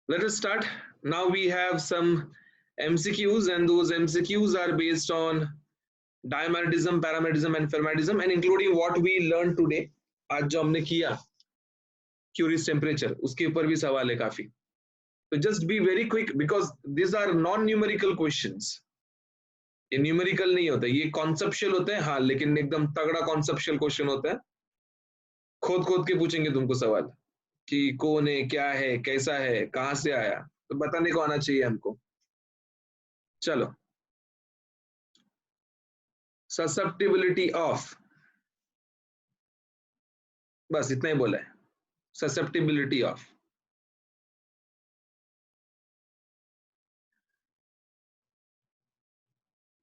Let us start. Now we have some MCQs, and those MCQs are based on diamagnetism, paramagnetism, and ferromagnetism, and including what we learned today. आज जो हमने किया curies temperature, उसके ऊपर भी सवाल है काफी. So just be very quick because these are non-numerical questions. ये न्यूमेरिकल नहीं होता, ये कॉन्सेप्चुअल होते हैं. हाँ, लेकिन एकदम तगड़ा कॉन्सेप्चुअल क्वेश्चन होता है. खोद खोद के पूछेंगे तुमको सवाल कि कौन है, क्या है, कैसा है, कहां से आया, तो बताने को आना चाहिए हमको. चलो, ससेप्टिबिलिटी ऑफ, बस इतना ही बोला है. ससेप्टिबिलिटी ऑफ,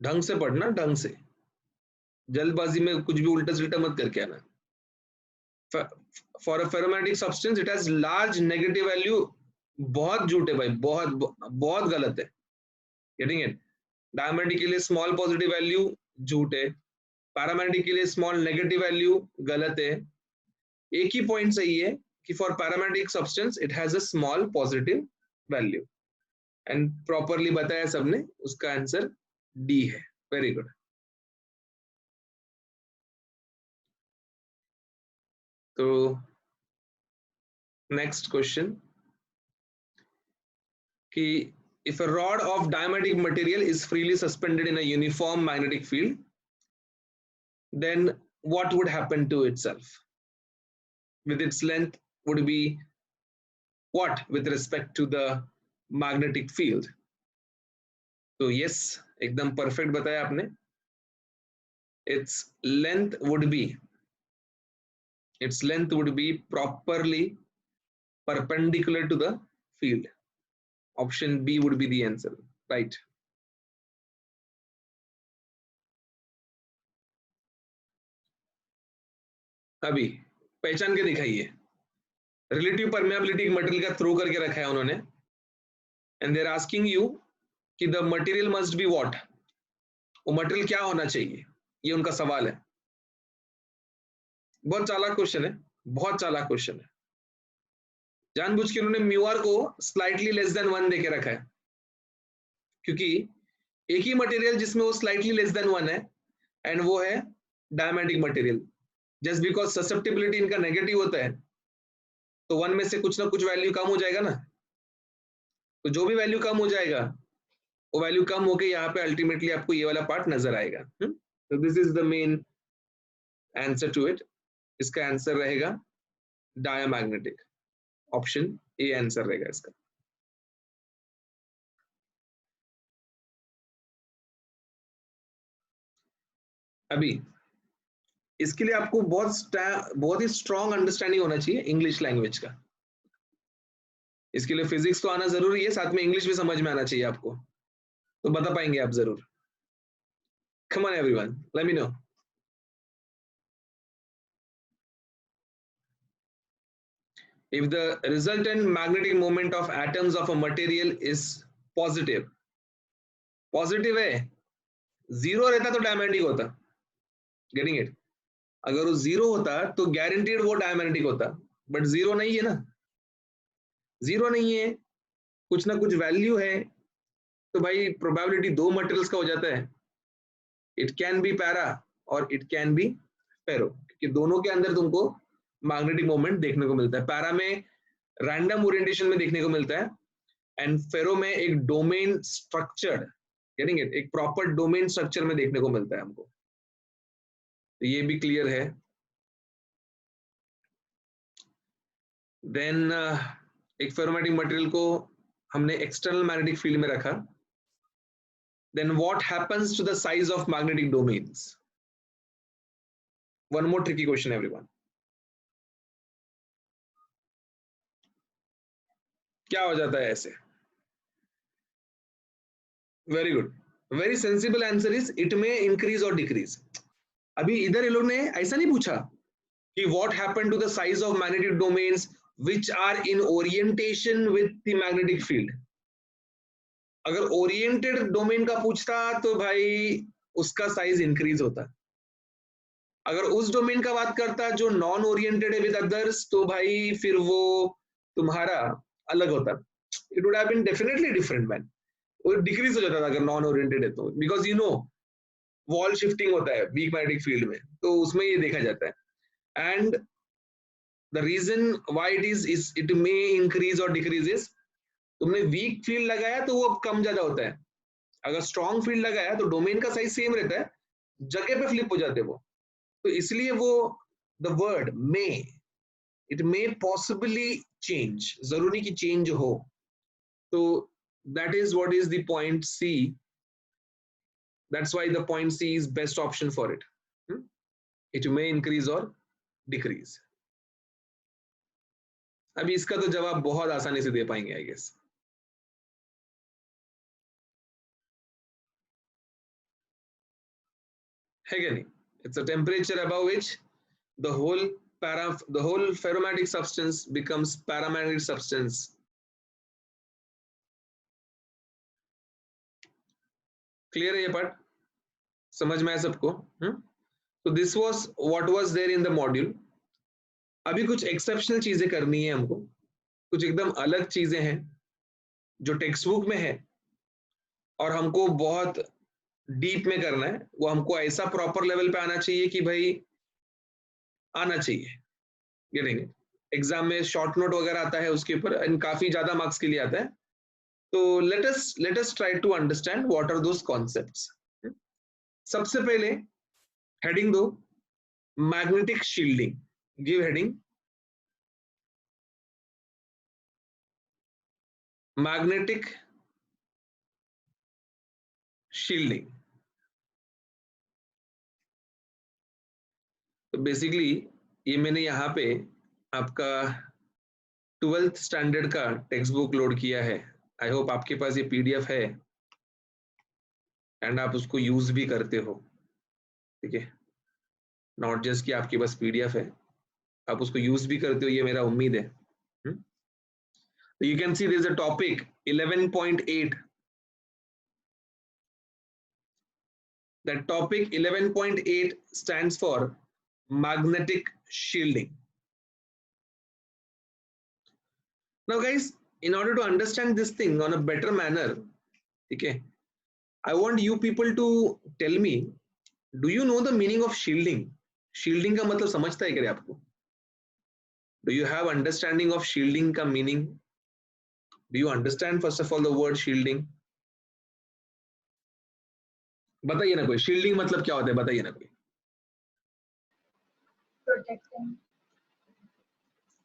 ढंग से पढ़ना, ढंग से, जल्दबाजी में कुछ भी उल्टा सिल्टा मत करके आना. For a ferromagnetic substance it has large negative value. बहुत झूठ है भाई, बहुत बहुत गलत है. Getting it? डायमैग्नेटिक के लिए स्मॉल पॉजिटिव वैल्यू झूठ है, पैरामैग्नेटिक के लिए स्मॉल नेगेटिव वैल्यू गलत है. एक ही पॉइंट सही है कि for paramagnetic substance it has a small positive value, and properly बताया सबने. उसका आंसर डी है. Very good. तो नेक्स्ट क्वेश्चन कि if a rod of diamagnetic material is freely suspended in a uniform magnetic field, then what would happen to itself? With its length would be what with respect to the magnetic field? So yes, एकदम perfect बताया आपने. Its length would be properly perpendicular to the field. Option B would be the answer, right? अभी पहचान के दिखाइए. Relative permeability material का throw करके रखा है उन्होंने, and they are asking you कि the material must be what. वो मटेरियल क्या होना चाहिए, ये उनका सवाल है. बहुत चालाक क्वेश्चन है, बहुत चालाक क्वेश्चन है. जानबूझ के उन्होंने म्यू आर को स्लाइटली लेस देन 1 देके रखा है, क्योंकि एक ही मटेरियल जिसमें वो स्लाइटली लेस देन 1 है, एंड वो है diamagnetic material. Just because susceptibility इनका नेगेटिव होता है, तो 1 में से कुछ ना कुछ वैल्यू कम हो जाएगा ना. तो जो भी वैल्यू कम हो जाएगा, वो वैल्यू कम होके यहाँ पे अल्टीमेटली आपको ये वाला पार्ट नजर आएगा. तो this is the main answer to it. इसका आंसर रहेगा डायमैग्नेटिक. ऑप्शन ए आंसर रहेगा इसका. अभी इसके लिए आपको बहुत ही स्ट्रॉन्ग अंडरस्टैंडिंग होना चाहिए इंग्लिश लैंग्वेज का. इसके लिए फिजिक्स तो आना जरूरी है, साथ में इंग्लिश भी समझ में आना चाहिए आपको, तो बता पाएंगे आप जरूर. Come on everyone, let me know. If the resultant magnetic moment of atoms of a material is positive, positive है, जीरो रहता तो डायमैग्नेटिक होता. Getting it? अगर वो जीरो होता तो गारंटीड वो डायमैग्नेटिक होता, बट जीरो नहीं है ना. जीरो नहीं है, कुछ ना कुछ वैल्यू है, तो भाई प्रोबेबिलिटी दो मटेरियल्स का हो जाता है. इट कैन बी पैरा और इट कैन बी फेरो, क्योंकि दोनों के अंदर तुमको मैग्नेटिक मोमेंट देखने को मिलता है. पैरा में रैंडम ओरिएंटेशन में देखने को मिलता है, एंड फेरो में एक डोमेन स्ट्रक्चर्ड, गेटिंग इट, एक प्रॉपर डोमेन स्ट्रक्चर में देखने को मिलता है हमको. तो ये भी क्लियर है. देन एक फेरोमैग्नेटिक मटेरियल को हमने एक्सटर्नल मैग्नेटिक फील्ड में रखा. Then what happens to the size of magnetic domains? One more tricky question everyone. क्या हो जाता है ऐसे? Very good, very sensible answer is it में इंक्रीज और डिक्रीज. अभी इधर ये लोग ने ऐसा नहीं पूछा कि what happened to the size of magnetic domains which are in orientation with the magnetic field. अगर ओरिएंटेड डोमेन का पूछता तो भाई उसका साइज इंक्रीज होता. अगर उस डोमेन का बात करता जो नॉन ओरिएंटेड है विद अदर्स, तो भाई फिर वो तुम्हारा अलग होता. It would have been definitely different man, वो डिक्रीज हो जाता था अगर नॉन ओरिएंटेड है तो, because you know wall shifting होता है वीक मैग्नेटिक फील्ड में, तो उसमें ये देखा जाता है। And the reason why it may increase और डिक्रीजेस, तुमने वीक फील्ड लगाया तो वो कम ज्यादा होता है, अगर स्ट्रॉन्ग फील्ड लगाया तो डोमेन का साइज सेम रहता है, जगह पे फ्लिप हो जाते हैं वो, तो इसलिए वो the word may, it may possibly change, जरूरी की चेंज हो, तो that is what is the point C, that's why the point C is best option for it, it may increase और डिक्रीज। अभी इसका तो जवाब बहुत आसानी से दे पाएंगे आई गेस। है क्या नहीं? It's a temperature above which the whole ferromagnnetic substance becomes paramagnetic substance. Clear है ये पार्ट? समझ में आया सबको? तो this was what was there in the module. अभी कुछ एक्सेप्शनल चीजें करनी है हमको, कुछ एकदम अलग चीजें हैं जो टेक्स्ट बुक में है और हमको बहुत डीप में करना है, वो हमको ऐसा प्रॉपर लेवल पे आना चाहिए कि भाई आना चाहिए, गिरेंगे एग्जाम में शॉर्ट नोट वगैरह आता है उसके ऊपर, एंड काफी ज्यादा मार्क्स के लिए आता है, तो let us try to understand what are those concepts। सबसे पहले हेडिंग दो magnetic shielding, give heading magnetic shielding. तो बेसिकली ये मैंने यहाँ पे आपका 12th स्टैंडर्ड का टेक्स्ट बुक लोड किया है, आई होप आपके पास ये पीडीएफ है एंड आप उसको यूज भी करते हो, ठीक है, नॉट जस्ट कि आपके पास पीडीएफ है, आप उसको यूज भी करते हो, ये मेरा उम्मीद है। You can see there is a topic 11.8, that topic 11.8 stands for magnetic shielding। Now guys, in order to understand this thing on a better manner, okay, I want you people to tell me, do you know the meaning of shielding? Shielding का मतलब समझता है क्या आपको? Do you have understanding of shielding का meaning? Do you understand first of all the word shielding? बताइए ना कोई, शील्डिंग मतलब क्या होता है, बताइए ना कोई। प्रोटेक्टिंग।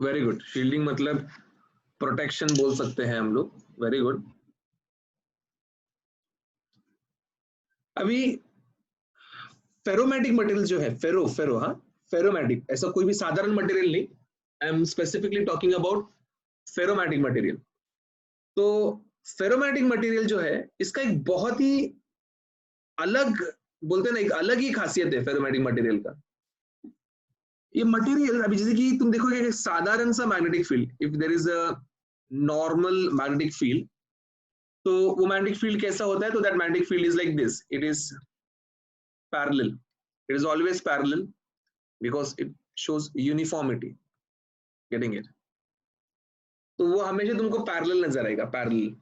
वेरी गुड, शील्डिंग मतलब प्रोटेक्शन बोल सकते हैं हम लोग, वेरी गुड। अभी फेरोमैटिक मटेरियल जो है, फेरो हाँ, फेरोमैटिक, ऐसा कोई भी साधारण मटेरियल नहीं, I am specifically talking about ferromagnetic material. तो फेरोमैटिक मटेरियल जो है इसका एक बहुत ही अलग, बोलते हैं ना, एक अलग ही खासियत है फेरोमैटिक मटेरियल का। ये मटेरियल अभी जैसे कि तुम देखोगे कि साधारण सा magnetic field, if there is a normal magnetic field, तो वो मैग्नेटिक फील्ड कैसा होता है, तो that magnetic field is like this, it is parallel, it is always parallel because it shows uniformity, getting it, तो वो हमेशा तुमको पैरेलल नजर आएगा, पैरेलल।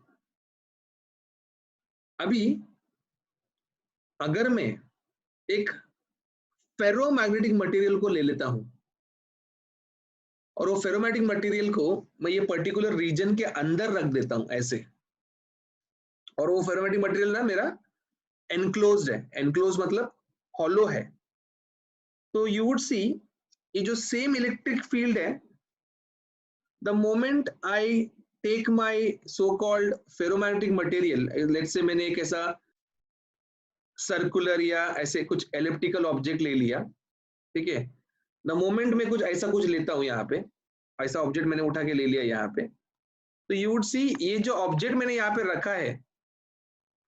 अभी अगर मैं एक फेरोमैग्नेटिक मटेरियल को ले लेता हूं और वो फेरोमैग्नेटिक मटेरियल को मैं ये पर्टिकुलर रीजन के अंदर रख देता हूं ऐसे, और वो फेरोमैग्नेटिक मटेरियल ना मेरा एनक्लोज्ड है, एनक्लोज मतलब हॉलो है, तो यू वुड सी ये जो सेम इलेक्ट्रिक फील्ड है, the moment I take my so called ferromagnetic material, let's say मैंने एक ऐसा सर्कुलर या ऐसे कुछ एलिप्टिकल ऑब्जेक्ट ले लिया, ठीक है, द मोमेंट में कुछ ऐसा कुछ लेता हूं यहाँ पे, ऐसा ऑब्जेक्ट मैंने उठा के ले लिया यहाँ पे, तो यू वुड सी ये जो ऑब्जेक्ट मैंने यहाँ पे रखा है,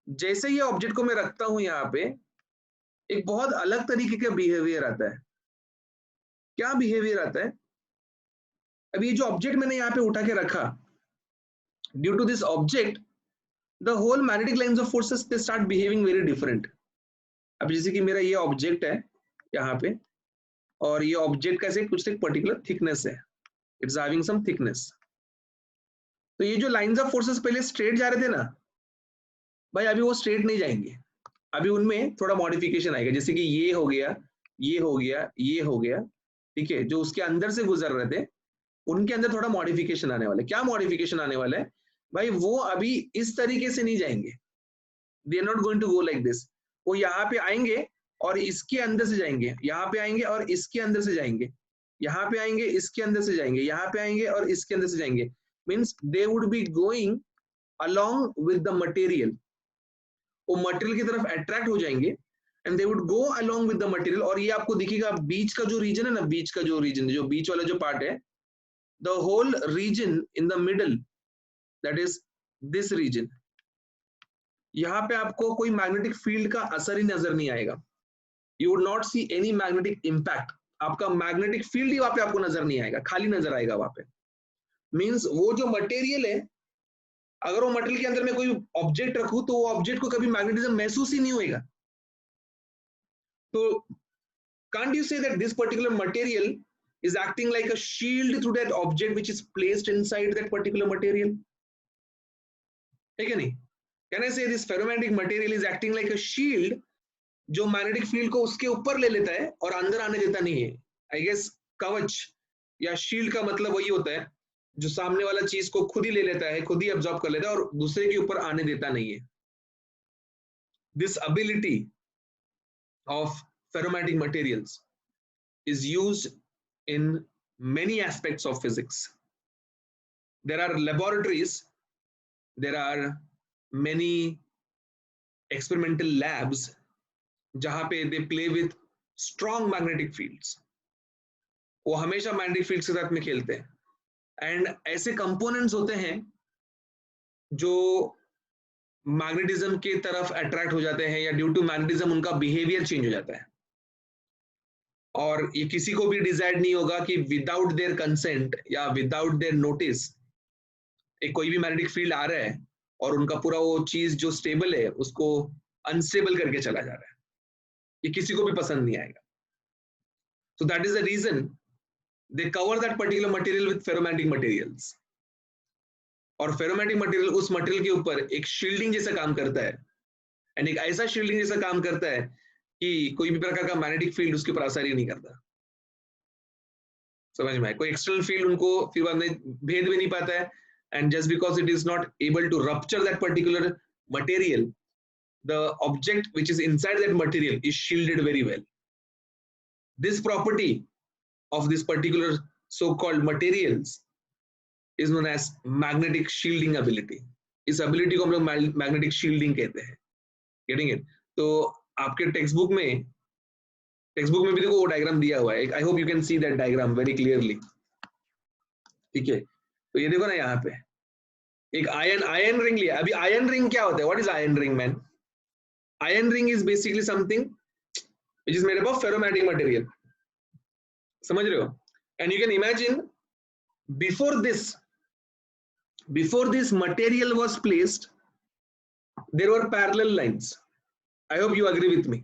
जैसे ये ऑब्जेक्ट को मैं रखता हूं यहाँ पे, एक बहुत अलग तरीके का बिहेवियर आता है। क्या बिहेवियर आता है? अभी ये जो ऑब्जेक्ट मैंने यहाँ पे उठा के रखा, due to this object the whole magnetic lines of forces they start behaving very different. अब जैसे कि मेरा ये ऑब्जेक्ट है यहाँ पे, और ये ऑब्जेक्ट का कुछ एक पर्टिकुलर थिकनेस है, इट्स हैविंग सम थिकनेस, तो ये जो लाइंस ऑफ फोर्सेस पहले स्ट्रेट जा रहे थे ना भाई, अभी वो स्ट्रेट नहीं जाएंगे, अभी उनमें थोड़ा मॉडिफिकेशन आएगा, जैसे कि ये हो गया, ये हो गया, ये हो गया, ठीक है, जो उसके अंदर से गुजर रहे थे उनके अंदर थोड़ा मॉडिफिकेशन आने वाला है। क्या मॉडिफिकेशन आने वाला है भाई, वो अभी इस तरीके से नहीं जाएंगे, they are not going to go like this, वो यहाँ पे आएंगे और इसके अंदर से जाएंगे, यहाँ पे आएंगे और इसके अंदर से जाएंगे, यहाँ पे आएंगे, इसके अंदर से जाएंगे, यहाँ पे आएंगे और इसके अंदर से जाएंगे, means they would be going along with the material, वो मटेरियल की तरफ अट्रैक्ट हो जाएंगे and they would go along with the material। और ये आपको दिखेगा बीच का जो रीजन है ना, बीच का जो रीजन, जो बीच वाला जो पार्ट है, the whole region in the middle, that is this region, यहाँ पे आपको कोई मैग्नेटिक फील्ड का असर ही नजर नहीं आएगा, you would not see any magnetic impact, आपका मैग्नेटिक फील्ड ही वहां पे आपको नजर नहीं आएगा, खाली नजर आएगा वहां पे। मीन्स वो जो मटेरियल है, अगर वो मटेरियल के अंदर मैं कोई ऑब्जेक्ट रखूं तो वो ऑब्जेक्ट को कभी मैग्नेटिज्म महसूस ही नहीं होगा। तो can't you say that this particular material is acting like a shield to that object which is placed inside that particular material? है क्या नहीं? Can I say this ferromagnetic material is acting like a shield जो magnetic field को उसके ऊपर ले लेता है और अंदर आने देता नहीं है। आई गेस कवच या शील्ड का मतलब वही होता है जो सामने वाला चीज को खुद ही ले लेता है, खुद ही अब्सॉर्ब कर लेता है और दूसरे के ऊपर आने देता नहीं है। This ability of ferromagnetic materials is used in many aspects of physics. There are laboratories, there are many experimental labs जहां पे they play with strong magnetic fields, वो हमेशा मैग्नेटिक फील्ड्स के साथ में खेलते हैं। एंड ऐसे कंपोनेंट्स होते हैं जो मैग्नेटिज्म की तरफ अट्रैक्ट हो जाते हैं या ड्यू टू मैग्नेटिज्म उनका बिहेवियर चेंज हो जाता है, और ये किसी को भी डिजायर्ड नहीं होगा कि विदाउट देयर कंसेंट या विदाउट देयर नोटिस एक कोई भी मैग्नेटिक फील्ड आ रहा है और उनका पूरा वो चीज जो स्टेबल है उसको अनस्टेबल करके चला जा रहा है, ये किसी को भी पसंद नहीं आएगा। So that is the reason they cover that particular material with ferromagnetic materials, और ferromagnetic material उस मटेरियल के ऊपर एक शील्डिंग जैसा काम करता है, एंड एक ऐसा शील्डिंग जैसा काम करता है कि कोई भी प्रकार का मैग्नेटिक फील्ड उसके ऊपर असर ही नहीं करता। समझ में आए? कोई एक्सटर्नल फील्ड उनको फिर बाद में भेद भी नहीं पाता है, and just because it is not able to rupture that particular material, the object which is inside that material is shielded very well. This property of this particular so-called materials is known as magnetic shielding ability. इस ability को हम लोग magnetic shielding कहते हैं। Getting it? तो आपके text book में भी देखो वो डायग्राम दिया हुआ है। I hope you can see that diagram very clearly. ठीक है, तो ये देखो ना, यहाँ पे एक आयन रिंग लिया। अभी आयन रिंग क्या होता है? What is iron ring, man? Iron ring is basically something which is made up of ferromagnetic material. समझ रहे हो? And you can imagine before this material was placed, there were parallel lines. I hope you agree with me.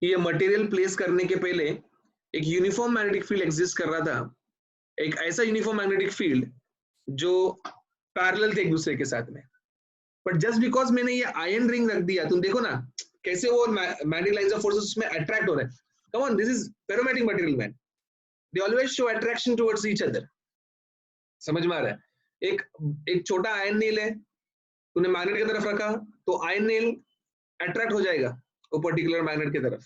ये material place करने के पहले एक uniform magnetic field exist कर रहा था, एक ऐसा यूनिफॉर्म मैग्नेटिक फील्ड जो पैरेलल थे एक दूसरे के साथ में। बट जस्ट बिकॉज मैंने ये आयन रिंग रख दिया, तुम देखो ना कैसे वो मैग्नेटिक लाइंस ऑफ फोर्सेस उसमें अट्रैक्ट हो रहे हैं। Come on, this is ferromagnetic material man, they always show attraction towards each other. समझ में आ रहा है? एक छोटा आयन नील है, तूने मैग्नेट की तरफ रखा तो आयन नील अट्रैक्ट हो जाएगा वो पर्टिकुलर मैग्नेट की तरफ,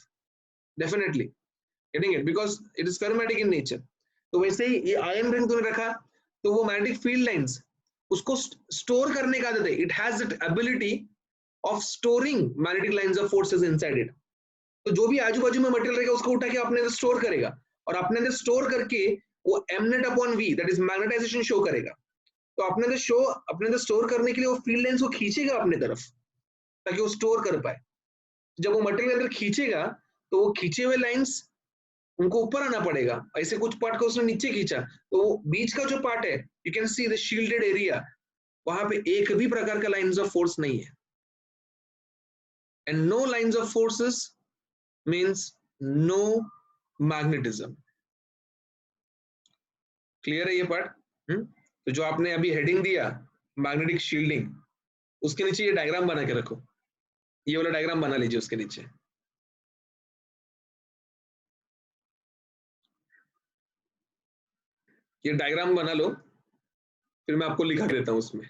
definitely. Getting it? Because it is ferromagnetic in nature. तो वैसे ही ये आयन रिंग तूने रखा तो वो मैग्नेटिक फील्ड लाइंस उसको स्टोर करने का आदत है। It has that ability of storing magnetic lines of forces inside it. तो जो भी आजू बाजू में मटेरियल रहेगा उसको उठा के अपने अंदर स्टोर करेगा, और अपने अंदर स्टोर करके वो m net upon v, that is magnetization, show करेगा। तो अपने अंदर स्टोर करने के लिए वो फील्ड लाइंस को खींचेगा अपने तरफ ताकि वो स्टोर कर पाए। जब वो मटेरियल अंदर खींचेगा तो वो खींचे हुए लाइंस उनको ऊपर आना पड़ेगा। ऐसे कुछ पार्ट को उसने नीचे खींचा तो बीच का जो पार्ट है, you can see the shielded area, वहां पे एक भी प्रकार का लाइंस ऑफ फोर्स नहीं है। And no lines of forces means no magnetism. Clear है ये पार्ट? तो जो आपने अभी हेडिंग दिया मैग्नेटिक शील्डिंग, उसके नीचे ये डायग्राम बना के रखो, ये वाला डायग्राम बना लीजिए उसके नीचे। ये डायग्राम बना लो, फिर मैं आपको लिखा देता हूँ उसमें।